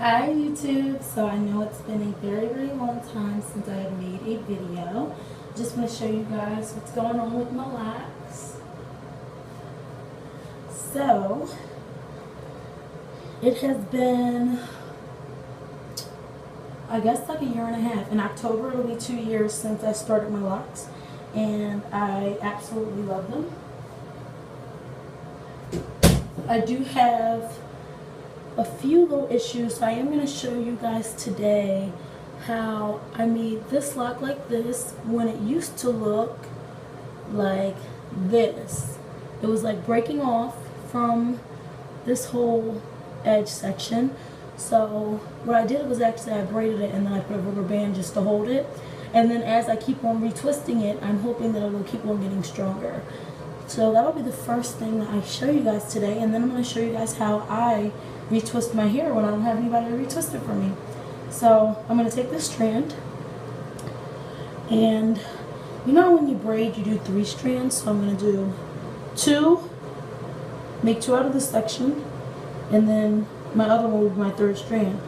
Hi YouTube, so I know it's been a very long time since I have made a video. Just want to show you guys what's going on with my locks. So, it has been, I guess like a year and a half. In October it'll be 2 years since I started my locks, and I absolutely love them. I do have a few little issues, so I am going to show you guys today how I made this lock like this when it used to look like this. It was like breaking off from this whole edge section. So what I did was actually I braided it and then I put a rubber band just to hold it, and then as I keep on retwisting it, I'm hoping that it will keep on getting stronger. So that'll be the first thing that I show you guys today, and then I'm going to show you guys how I retwist my hair when I don't have anybody to retwist it for me. So I'm going to take this strand, and you know when you braid you do 3 strands, so I'm going to do 2, make 2 out of this section, and then my other one will be my 3rd strand.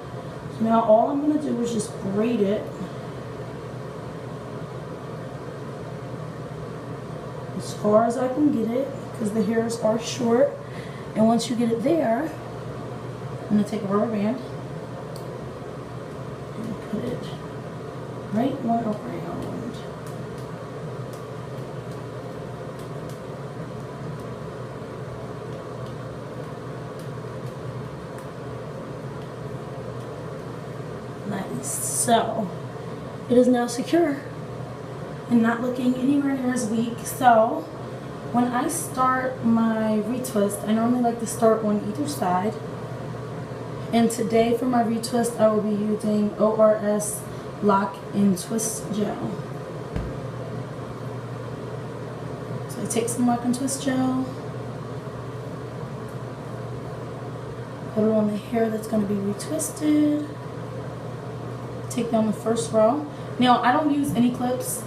So now all I'm going to do is just braid it as far as I can get it, because the hairs are short. And once you get it there, I'm going to take a rubber band and put it right on around. Nice. So it is now secure and not looking anywhere near as weak. So when I start my retwist, I normally like to start on either side. And today for my retwist, I will be using ORS Loc and Twist Gel. So I take some Loc and Twist Gel, put it on the hair that's going to be retwisted, take down the first row. Now I don't use any clips.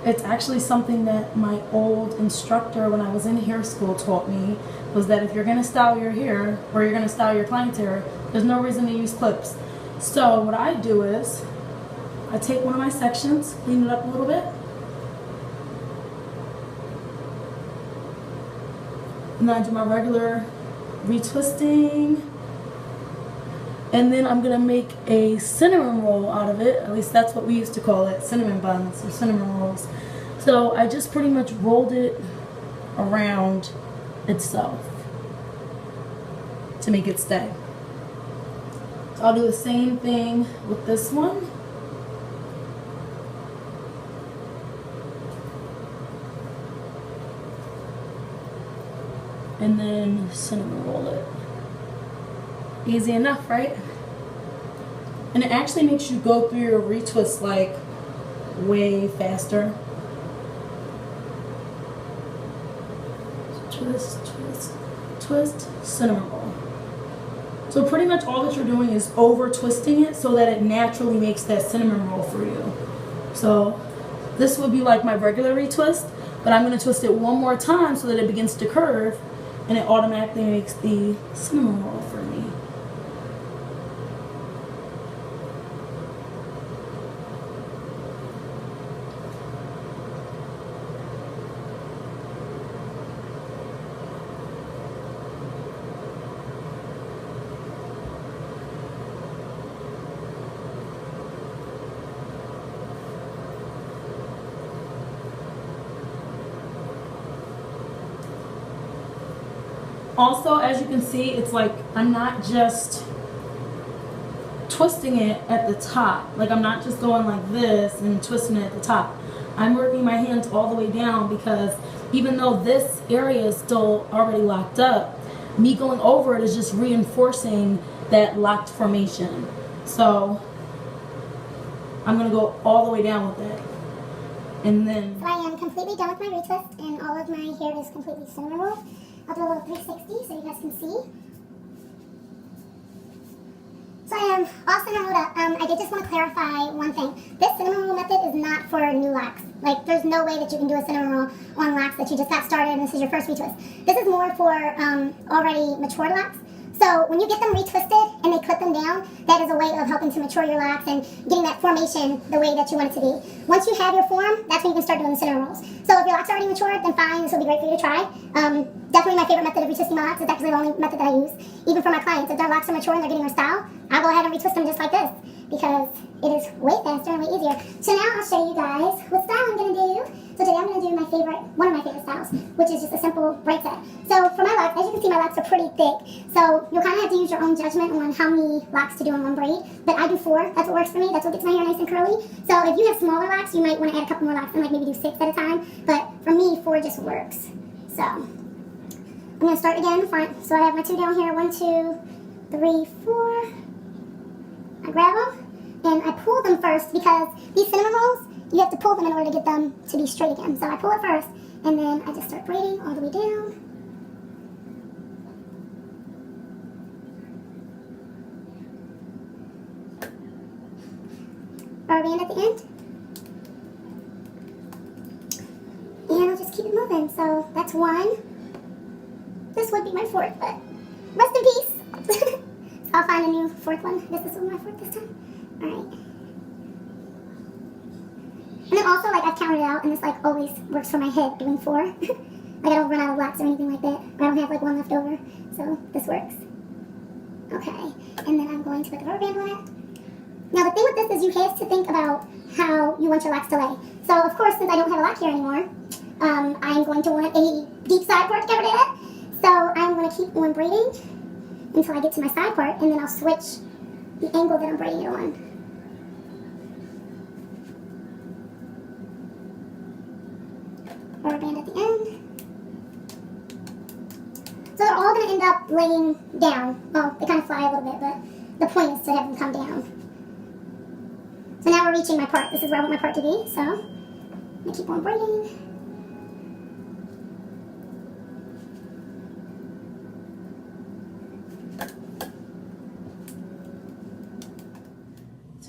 It's actually something that my old instructor when I was in hair school taught me, was that if you're going to style your hair or you're going to style your client's hair, there's no reason to use clips. So what I do is I take one of my sections, clean it up a little bit, and then I do my regular retwisting, and then I'm going to make a cinnamon roll out of it. At least that's what we used to call it, cinnamon buns or cinnamon rolls. So I just pretty much rolled it around itself to make it stay. So I'll do the same thing with this one. And then cinnamon roll it. Easy enough, right? And it actually makes you go through your retwist like way faster. Twist, twist, twist, cinnamon roll. So pretty much all that you're doing is over twisting it so that it naturally makes that cinnamon roll for you. So this would be like my regular retwist, but I'm going to twist it one more time so that it begins to curve, and it automatically makes the cinnamon roll for me. Also, as you can see, it's like I'm not just twisting it at the top. Like I'm not just going like this and twisting it at the top. I'm working my hands all the way down, because even though this area is still already locked up, me going over it is just reinforcing that locked formation. So I'm going to go all the way down with it. And then So I am completely done with my retwist, and all of my hair is completely cinnamon rolled. I'll do a little 360 so you guys can see. So I am all cinnamon rolled up. I did just want to clarify one thing. This cinnamon roll method is not for new locks. Like, there's no way that you can do a cinnamon roll on locks that you just got started and this is your first retwist. This is more for already matured locks. So when you get them retwisted and they clip them down, that is a way of helping to mature your locks and getting that formation the way that you want it to be. Once you have your form, that's when you can start doing the center rolls. So if your locks are already matured, then fine, this will be great for you to try. Definitely my favorite method of retwisting my locks is actually the only method that I use. Even for my clients, if their locks are mature and they're getting their style, I'll go ahead and retwist them just like this because it is way faster and way easier. So now I'll show you guys what style I'm going to do. So today I'm going to do one of my favorite styles, which is just a simple braid set. So for my locks, as you can see, my locks are pretty thick. So you'll kind of have to use your own judgment on how many locks to do in one braid. But I do 4. That's what works for me. That's what gets my hair nice and curly. So if you have smaller locks, you might want to add a couple more locks and like maybe do 6 at a time. But for me, 4 just works. So I'm going to start again front. So I have my 2 down here. 1, 2, 3, 4. I grab them and I pull them first because these cinnamon rolls, you have to pull them in order to get them to be straight again. So I pull it first and then I just start braiding all the way down. Rubber band at the end. And I'll just keep it moving. So that's 1. This would be my 4th, but rest in peace. So I'll find a new 4th one. I guess this will be my 4th this time. Alright. And then also, like, I've counted it out, and this, like, always works for my head, doing 4. Like, I don't run out of locks or anything like that. I don't have, like, 1 left over. So, this works. Okay. And then I'm going to put the rubber band on it. Now, the thing with this is you have to think about how you want your locks to lay. So, of course, since I don't have a lock here anymore, I'm going to want a deep side part to cover that. So, I'm going to keep on braiding until I get to my side part, and then I'll switch the angle that I'm braiding it on. Rubber band at the end. So they're all going to end up laying down. Well, they kind of fly a little bit, but the point is to have them come down. So now we're reaching my part. This is where I want my part to be. So I'm going to keep on braiding.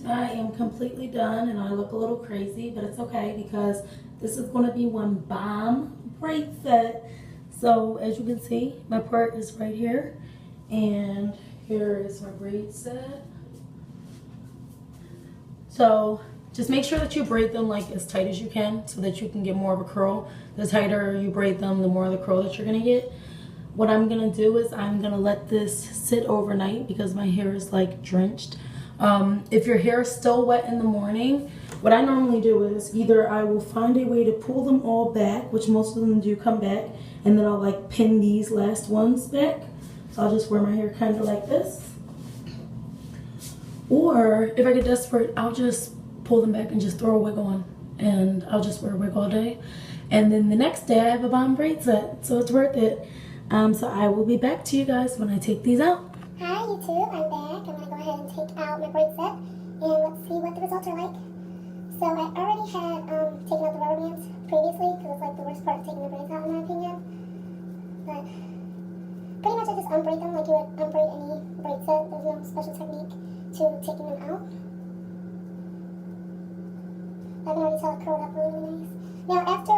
I am completely done and I look a little crazy, but it's okay because this is going to be one bomb braid set. So as you can see, my part is right here and here is my braid set. So just make sure that you braid them like as tight as you can so that you can get more of a curl. The tighter you braid them, the more of the curl that you're going to get. What I'm going to do is I'm going to let this sit overnight because my hair is like drenched. If your hair is still wet in the morning, what I normally do is either I will find a way to pull them all back, which most of them do come back, and then I'll like pin these last ones back. So I'll just wear my hair kind of like this. Or if I get desperate, I'll just pull them back and just throw a wig on, and I'll just wear a wig all day. And then the next day I have a bomb braid set, so it's worth it. So I will be back to you guys when I take these out. Hi YouTube, I'm back. I'm going to go ahead and take out my braid set and let's see what the results are like. So I already had taken out the rubber bands previously because it's like the worst part of taking the braids out in my opinion. But pretty much I just unbraid them like you would unbraid any braid set. There's no special technique to taking them out. I can already tell it curled up really nice. Now after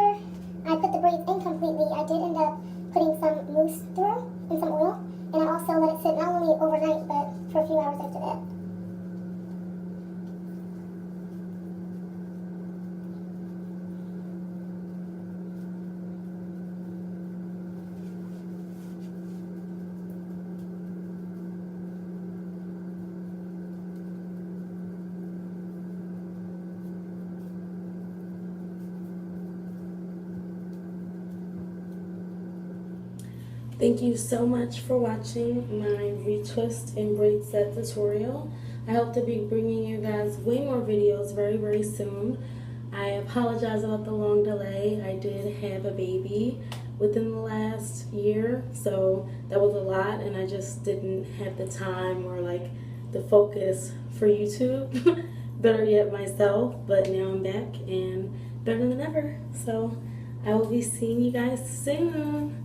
I put the braids in completely, I did end up putting some mousse through and some oil. And I also let it sit not only overnight, but for a few hours after that. Thank you so much for watching my retwist and braid set tutorial. I hope to be bringing you guys way more videos very soon. I apologize about the long delay. I did have a baby within the last year, so that was a lot and I just didn't have the time or like the focus for YouTube. Better yet myself, but now I'm back and better than ever. So I will be seeing you guys soon.